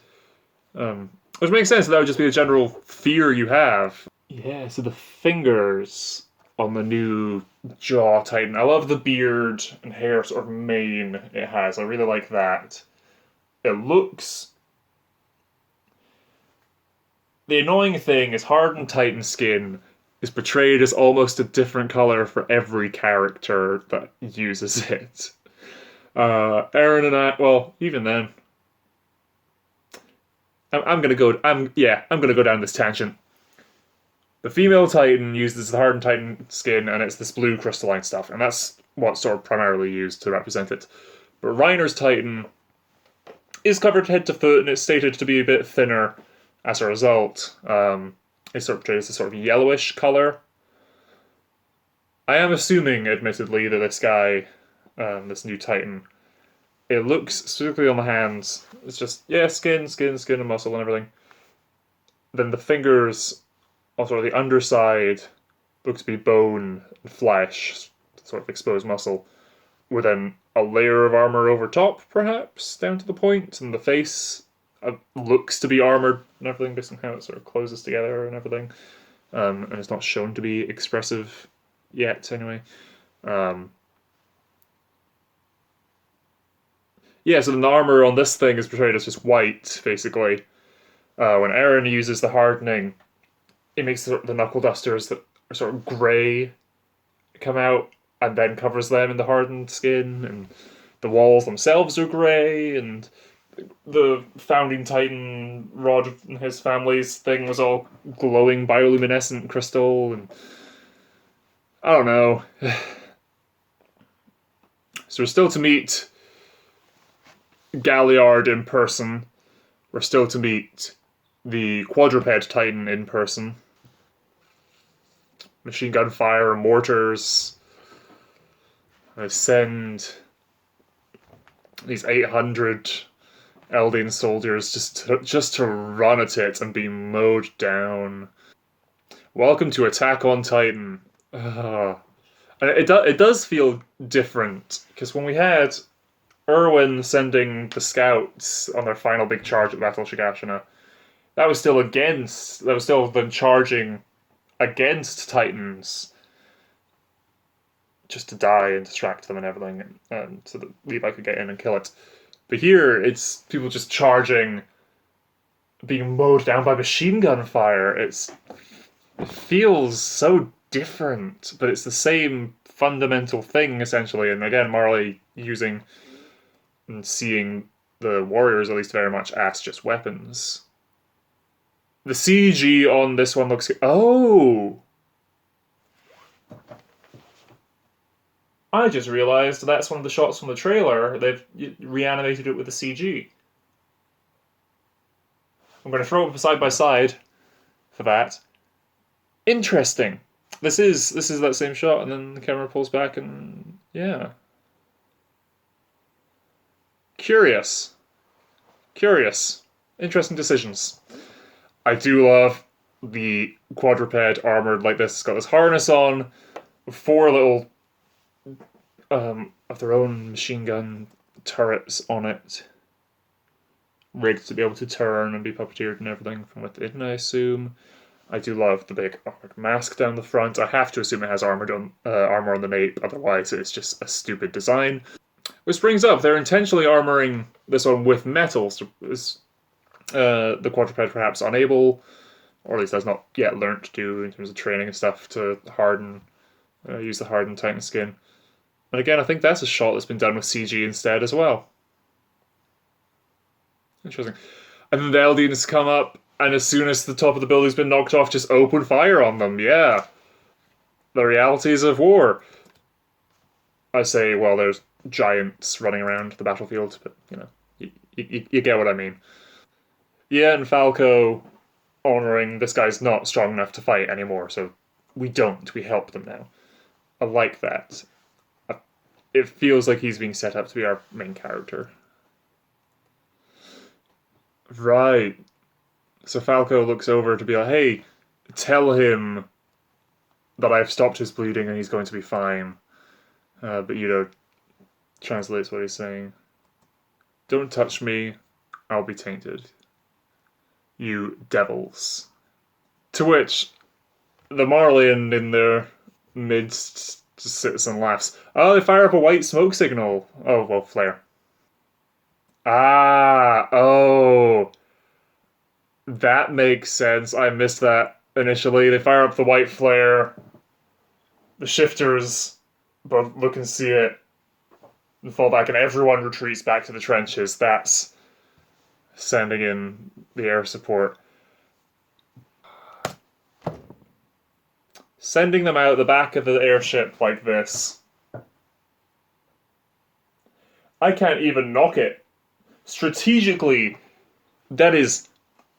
A: Which makes sense, that would just be a general fear you have. Yeah, so the fingers on the new Jaw Titan. I love the beard and hair sort of mane it has. I really like that. It looks The annoying thing is Hardened Titan skin is portrayed as almost a different color for every character that uses it. Eren and I, well, even then, I'm gonna go. I'm gonna go down this tangent. The female Titan uses the Hardened Titan skin, and it's this blue crystalline stuff, and that's what's sort of primarily used to represent it. But Reiner's Titan is covered head to foot, and it's stated to be a bit thinner as a result. It's sort of portrayed as a sort of yellowish color. I am assuming, admittedly, that this guy, this new Titan, it looks specifically on the hands. It's just skin, and muscle and everything. Then the fingers, on sort of the underside, look to be bone and flesh, sort of exposed muscle, with then a layer of armor over top, perhaps down to the point, and the face looks to be armored and everything, based on how it sort of closes together and everything. And it's not shown to be expressive yet, anyway. So the armor on this thing is portrayed as just white, basically. When Eren uses the hardening, it makes the knuckle dusters that are sort of grey come out and then covers them in the hardened skin, and the walls themselves are grey, and the founding Titan Rod and his family's thing was all glowing bioluminescent crystal, and I don't know. So we're still to meet Galliard in person. We're still to meet the quadruped Titan in person. Machine gun fire, mortars. I send these 800 Eldian soldiers just to run at it and be mowed down. Welcome to Attack on Titan. And it does feel different, because when we had Erwin sending the scouts on their final big charge at Battle Shigashina, that was still them charging against Titans just to die and distract them and everything, and so that Levi could get in and kill it. But here, it's people just charging, being mowed down by machine gun fire. It feels so different, but it's the same fundamental thing, essentially. And again, Marley using and seeing the warriors, at least very much, as just weapons. The CG on this one looks... Oh! I just realised that's one of the shots from the trailer. They've reanimated it with the CG. I'm going to throw it side by side for that. Interesting. This is that same shot, and then the camera pulls back, and yeah. Curious. Interesting decisions. I do love the quadruped armored like this. It's got this harness on, 4 little of their own machine gun turrets on it, rigged to be able to turn and be puppeteered and everything from within, I assume. I do love the big armored mask down the front. I have to assume it has armor on the nape, otherwise it's just a stupid design. Which brings up, they're intentionally armoring this one with metal. So is the quadruped perhaps unable, or at least has not yet learnt to do in terms of training and stuff, to use the hardened Titan skin. And again, I think that's a shot that's been done with CG instead as well. Interesting. And then the Eldians come up, and as soon as the top of the building's been knocked off, just open fire on them. Yeah. The realities of war. I say, well, there's giants running around the battlefield, but, you get what I mean. Yeah, and Falco honouring this guy's not strong enough to fight anymore, so we help them now. I like that. It feels like he's being set up to be our main character. Right. So Falco looks over to be like, hey, tell him that I've stopped his bleeding and he's going to be fine. But Yudo translates what he's saying. Don't touch me, I'll be tainted. You devils. To which the Marleyan in their midst just sits and laughs. Oh, they fire up a white smoke signal. Oh, well, flare. Oh. That makes sense. I missed that initially. They fire up the white flare. The shifters both look and see it and fall back, and everyone retreats back to the trenches. That's sending in the air support. Sending them out the back of the airship like this. I can't even knock it. Strategically, that is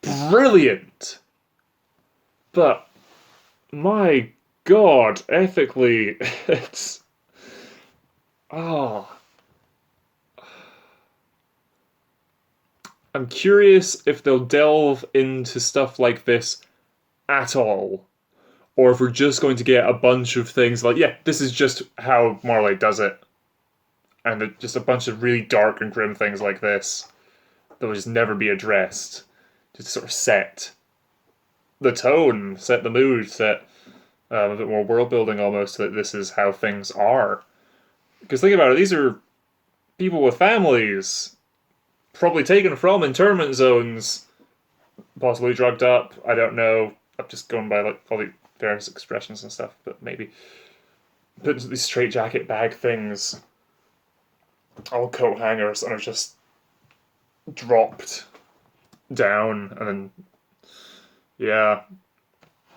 A: brilliant. But, my God, ethically, it's... Oh. I'm curious if they'll delve into stuff like this at all. Or if we're just going to get a bunch of things like, yeah, this is just how Marley does it. And just a bunch of really dark and grim things like this that will just never be addressed. Just sort of set the tone, set the mood, set a bit more world building almost, that this is how things are. Because think about it, these are people with families, probably taken from internment zones, possibly drugged up, I don't know. I'm just going by like all the various expressions and stuff, but maybe put into these straitjacket bag things, all coat hangers, and are just dropped down, and then yeah.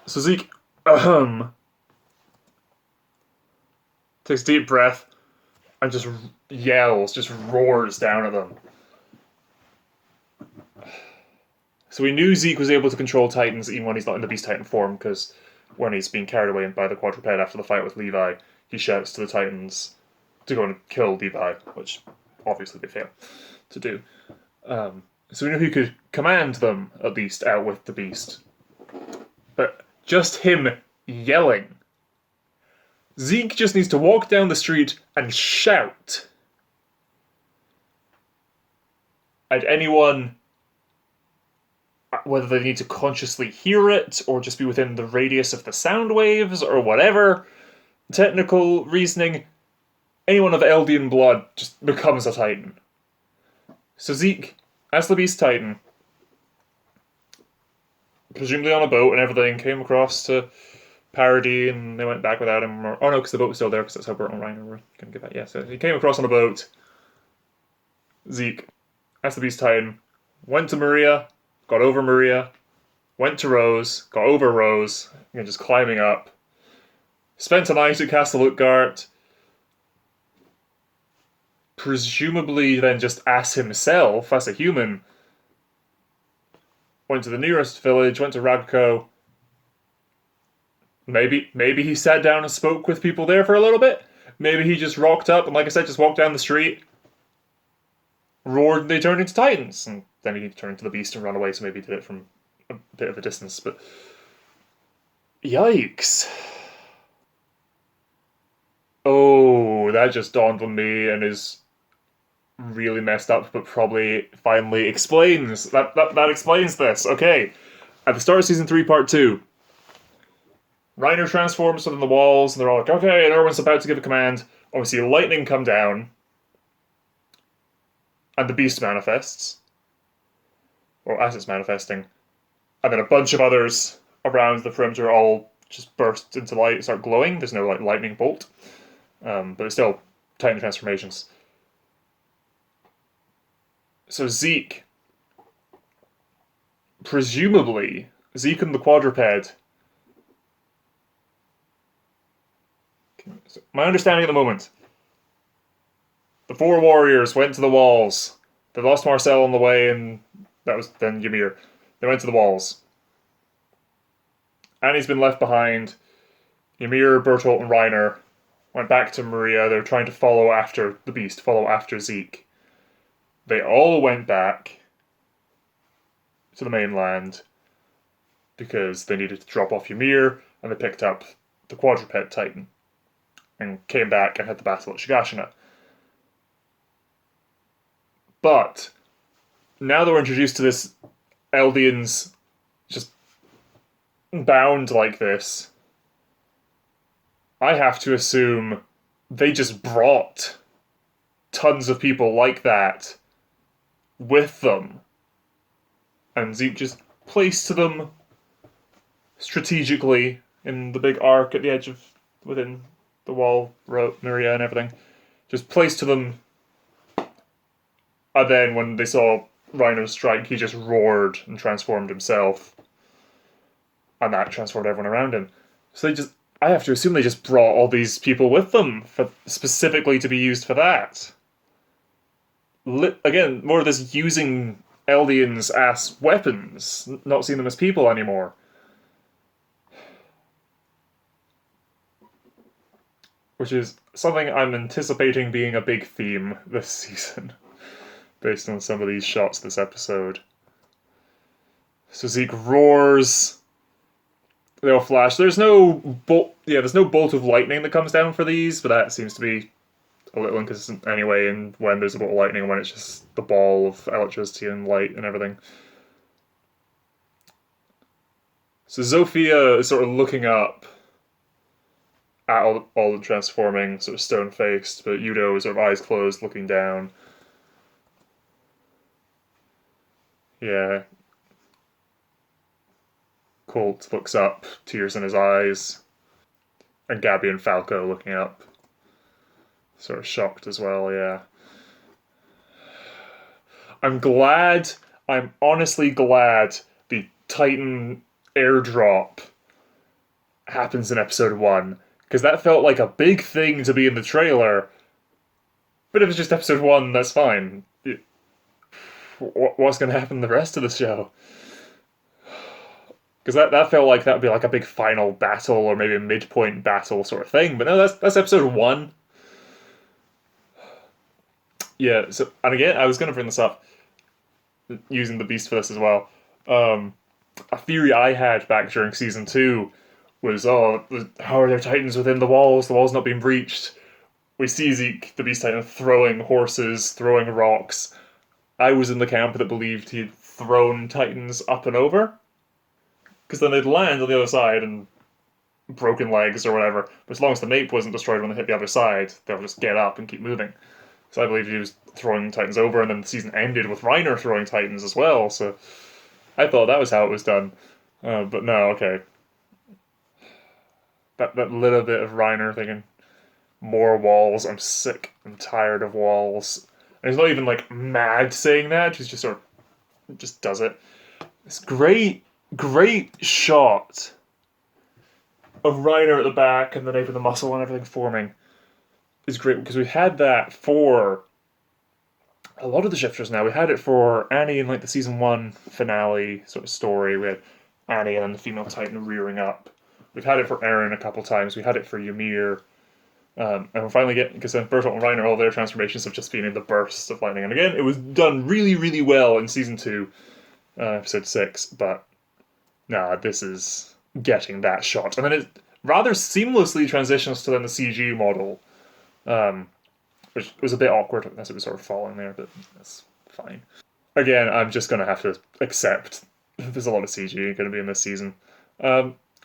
A: So Zeke takes a deep breath and just yells, just roars down at them. So we knew Zeke was able to control Titans even when he's not in the Beast Titan form, because when he's being carried away by the quadruped after the fight with Levi, he shouts to the Titans to go and kill Levi, which obviously they fail to do. So we knew he could command them, at least, out with the Beast. But just him yelling. Zeke just needs to walk down the street and shout at anyone, whether they need to consciously hear it or just be within the radius of the sound waves or whatever technical reasoning. Anyone of Eldian blood just becomes a Titan. So Zeke, as the Beast Titan, presumably on a boat and everything, came across to Parody and they went back without him. Oh no, because the boat was still there, because that's how Bert and Reiner were going to get back. Yeah, so he came across on a boat. Zeke, as the Beast Titan, went to Maria, got over Maria, went to Rose, got over Rose, and just climbing up. Spent a night at Castle Utgard. Presumably then just as himself, as a human, went to the nearest village, went to Radko. Maybe he sat down and spoke with people there for a little bit. Maybe he just rocked up and, like I said, just walked down the street, roared, and they turned into Titans. And then he turned into the Beast and ran away, so maybe he did it from a bit of a distance. But yikes. Oh, that just dawned on me and is really messed up, but probably finally explains. That explains this. Okay. At the start of Season 3, Part 2, Reiner transforms within the walls, and they're all like, okay, and everyone's about to give a command. And we see lightning come down, and the Beast manifests. Or as it's manifesting. And then a bunch of others around the perimeter all just burst into light, start glowing. There's no like lightning bolt. But it's still Titan transformations. So Zeke, presumably, Zeke and the quadruped. My understanding at the moment, the four warriors went to the walls. They lost Marcel on the way, and that was then Ymir. They went to the walls. Annie's been left behind. Ymir, Bertolt, and Reiner went back to Maria. They're trying to follow after the Beast, follow after Zeke. They all went back to the mainland because they needed to drop off Ymir, and they picked up the quadruped Titan and came back and had the battle at Shigashina. But now that we're introduced to this Eldians just bound like this, I have to assume they just brought tons of people like that with them. And Zeke just placed them strategically in the big arc at the edge of within the wall, Maria and everything. Just placed to them, and then when they saw Rhino strike, he just roared and transformed himself, and that transformed everyone around him. So I have to assume they just brought all these people with them specifically to be used for that. Again, more of this using Eldians as weapons, not seeing them as people anymore. Which is something I'm anticipating being a big theme this season, based on some of these shots this episode. So Zeke roars. They all flash. There's no there's no bolt of lightning that comes down for these, but that seems to be a little inconsistent anyway. And when there's a bolt of lightning, and when it's just the ball of electricity and light and everything. So Zofia is sort of looking up at all the transforming, sort of stone-faced, but Yudo is sort of eyes closed, looking down. Yeah. Colt looks up, tears in his eyes. And Gabby and Falco looking up. Sort of shocked as well, yeah. I'm honestly glad the Titan airdrop happens in episode 1. Because that felt like a big thing to be in the trailer. But if it's just episode 1, that's fine. What's going to happen in the rest of the show? Because that felt like that would be like a big final battle, or maybe a midpoint battle sort of thing. But no, that's episode 1. Yeah, so, and again, I was going to bring this up, using the Beast for this as well. A theory I had back during season 2 was, how are there Titans within the walls not being breached? We see Zeke, the Beast Titan, throwing horses, throwing rocks. I was in the camp that believed he'd thrown Titans up and over, because then they'd land on the other side and broken legs or whatever. But as long as the nape wasn't destroyed when they hit the other side, they'll just get up and keep moving. So I believed he was throwing Titans over, and then the season ended with Reiner throwing Titans as well, so I thought that was how it was done. But no, okay. That little bit of Reiner thinking, more walls, I'm sick, I'm tired of walls. And he's not even like mad saying that, he's just sort of just does it. This great shot of Reiner at the back and the nape of the muscle and everything forming is great, because we've had that for a lot of the shifters now. We had it for Annie in like the season 1 finale sort of story. We had Annie and then the female Titan rearing up. We've had it for Eren a couple times. We had it for Ymir. And we're finally getting, because then Bertolt and Reiner, all their transformations have just been in the bursts of lightning. And again, it was done really, really well in season 2, episode 6. But this is getting that shot. And then it rather seamlessly transitions to then the CG model, which was a bit awkward as it was sort of falling there, but that's fine. Again, I'm just going to have to accept there's a lot of CG going to be in this season.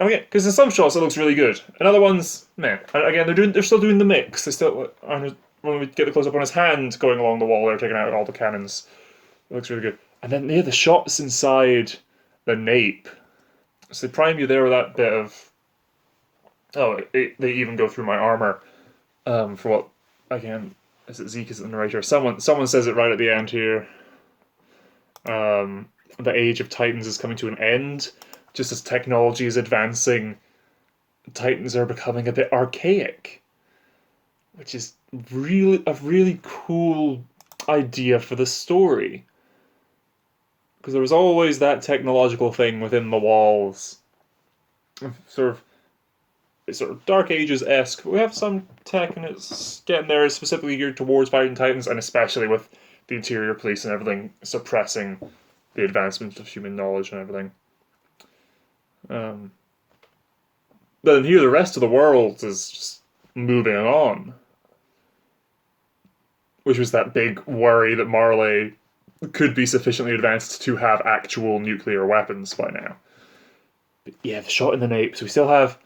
A: Okay, because in some shots it looks really good. In other ones, meh. And again, they're still doing the mix. They still, when we get the close up on his hand going along the wall, they're taking out all the cannons. It looks really good. And then the shots inside the nape. So they prime you there with that bit of. They even go through my armor. For what, again, is it Zeke, is it the narrator? Someone says it right at the end here. The age of Titans is coming to an end. Just as technology is advancing, Titans are becoming a bit archaic. Which is really a really cool idea for the story. Because there was always that technological thing within the walls. It's sort of Dark Ages-esque. We have some tech and it's getting there, specifically geared towards fighting Titans, and especially with the interior police and everything suppressing the advancement of human knowledge and everything. But then here the rest of the world is just moving on. Which was that big worry that Marley could be sufficiently advanced to have actual nuclear weapons by now. But yeah, the shot in the nape. So we still have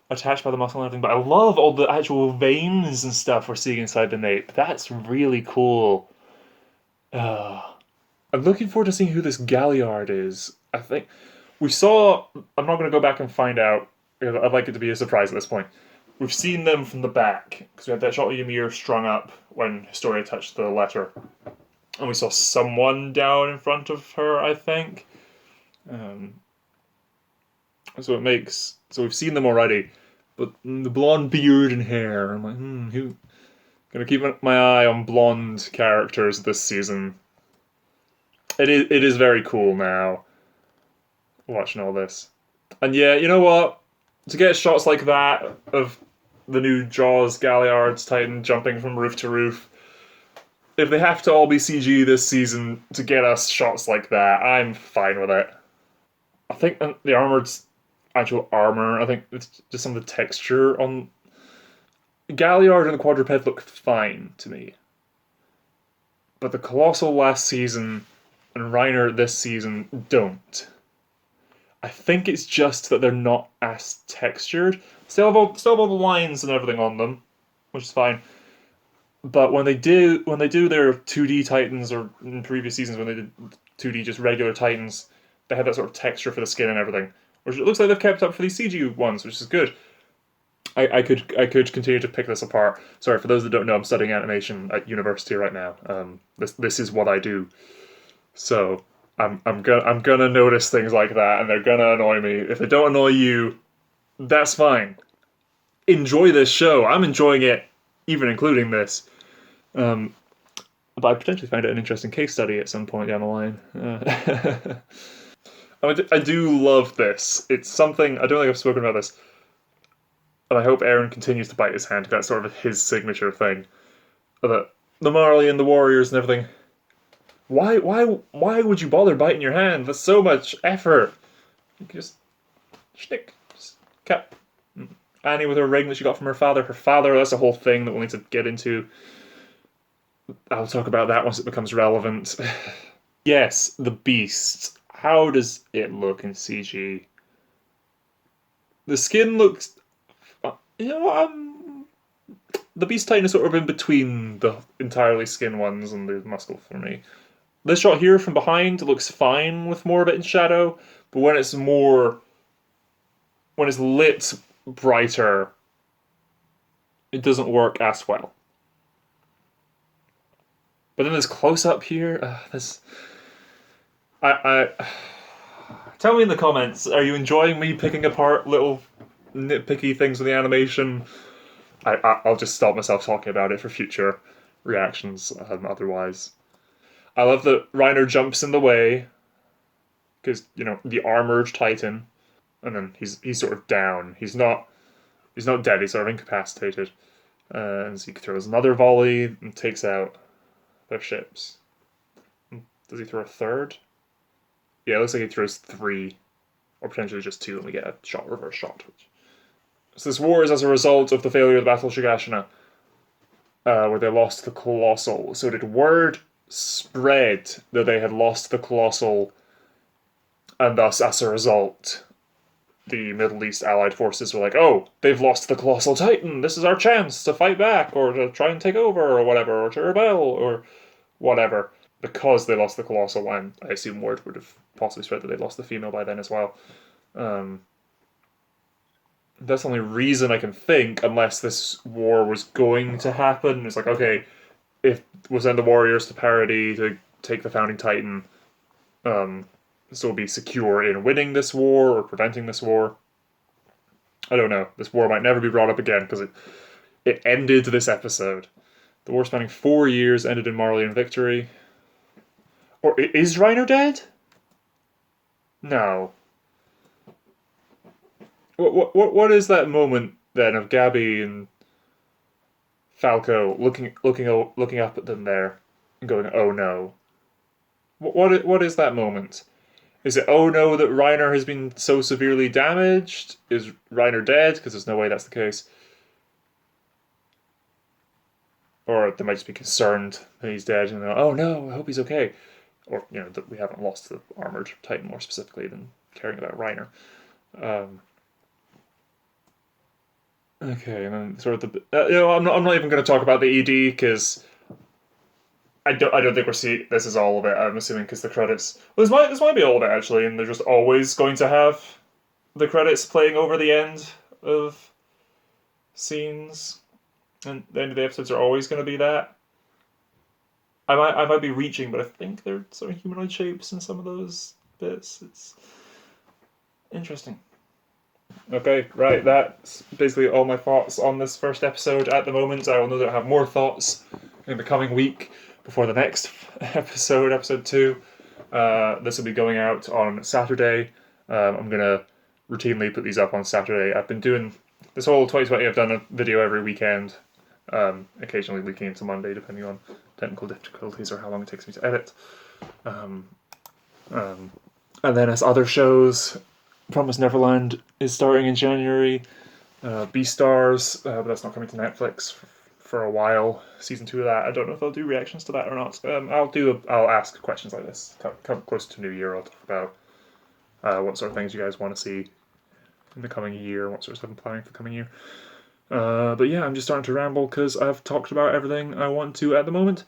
A: attached by the muscle and everything, but I love all the actual veins and stuff we're seeing inside the nape. That's really cool. I'm looking forward to seeing who this Galliard is. I think we saw. I'm not going to go back and find out. I'd like it to be a surprise at this point. We've seen them from the back because we had that shot of Ymir strung up when Historia touched the letter, and we saw someone down in front of her. I think. Um, so it makes so we've seen them already, but the blonde beard and hair. I'm like, who? Gonna keep my eye on blonde characters this season. It is very cool now. Watching all this. And yeah, you know what? To get shots like that of the new Jaws Galliard's Titan jumping from roof to roof, if they have to all be CG this season to get us shots like that, I'm fine with it. I think the armored's actual armor, I think it's just some of the texture on Galliard and the quadruped look fine to me. But the Colossal last season and Reiner this season don't. I think it's just that they're not as textured. Still have all the lines and everything on them, which is fine. But when they do their 2D Titans, or in previous seasons when they did 2D just regular Titans, they had that sort of texture for the skin and everything, which it looks like they've kept up for these CG ones, which is good. I could continue to pick this apart. Sorry, for those that don't know, I'm studying animation at university right now. This is what I do. So I'm gonna notice things like that, and they're gonna annoy me. If they don't annoy you, that's fine. Enjoy this show. I'm enjoying it, even including this. But I potentially find it an interesting case study at some point down the line. I do love this. It's something I don't think I've spoken about this, and I hope Aaron continues to bite his hand. That's sort of his signature thing. The Marley and the Warriors and everything. Why would you bother biting your hand? That's so much effort. You can just schnick, just cut. Annie with her ring that she got from her father. Her father, that's a whole thing that we'll need to get into. I'll talk about that once it becomes relevant. Yes, the Beast. How does it look in CG? The skin looks... the Beast Titan is sort of in between the entirely skin ones and the muscle for me. This shot here from behind looks fine with more of it in shadow, but when it's lit brighter, it doesn't work as well. But then this close up here, I tell me in the comments, are you enjoying me picking apart little nitpicky things with the animation? I'll just stop myself talking about it for future reactions. Otherwise, I love that Reiner jumps in the way because the armored Titan, and then he's sort of down. He's not dead. He's sort of incapacitated, and Zeke throws another volley and takes out their ships. Does he throw a third? Yeah, it looks like he throws 3, or potentially just 2, and we get a reverse shot. So this war is as a result of the failure of the Battle of Shigashina, where they lost the Colossal. So did word spread that they had lost the Colossal, and thus, as a result, the Middle East allied forces were like, oh, they've lost the Colossal Titan, this is our chance to fight back, or to try and take over, or whatever, or to rebel, or whatever. Because they lost the Colossal, and I assume word would have possibly spread that they lost the female by then as well. That's the only reason I can think, unless this war was going to happen. It's like, okay, if we'll send the warriors to Parody to take the Founding Titan, so we'll be secure in winning this war or preventing this war. I don't know. This war might never be brought up again because it ended this episode. The war spanning 4 years ended in Marleyan victory. Or is Reiner dead? No. What is that moment then of Gabby and Falco looking up at them there and going, oh no? What is that moment? Is it, oh no, that Reiner has been so severely damaged? Is Reiner dead? Because there's no way that's the case. Or they might just be concerned that he's dead and oh no, I hope he's okay. Or, that we haven't lost the armored Titan more specifically than caring about Reiner. Okay, and then sort of I'm not even going to talk about the ED because I don't think we're seeing this is all of it. I'm assuming because the credits. Well, this might be all of it actually, and they're just always going to have the credits playing over the end of scenes, and the end of the episodes are always going to be that. I might be reaching, but I think they're sort of humanoid shapes in some of those bits. It's interesting. Okay, right. That's basically all my thoughts on this first episode at the moment. I will no doubt have more thoughts in the coming week before the next episode 2. This will be going out on Saturday. I'm gonna routinely put these up on Saturday. I've been doing this whole 2020. I've done a video every weekend, occasionally leaking into Monday, depending on technical difficulties or how long it takes me to edit. And then as other shows, Promised Neverland is starting in January. Beastars, but that's not coming to Netflix for a while. Season 2 of that. I don't know if I'll do reactions to that or not. I'll ask questions like this. Come close to New Year, I'll talk about what sort of things you guys want to see in the coming year, what sort of stuff I'm planning for the coming year. But yeah, I'm just starting to ramble because I've talked about everything I want to at the moment.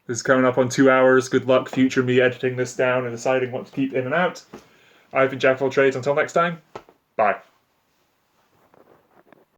A: This is coming up on 2 hours. Good luck, future me, editing this down and deciding what to keep in and out. I've been Jack of all trades. Until next time, bye.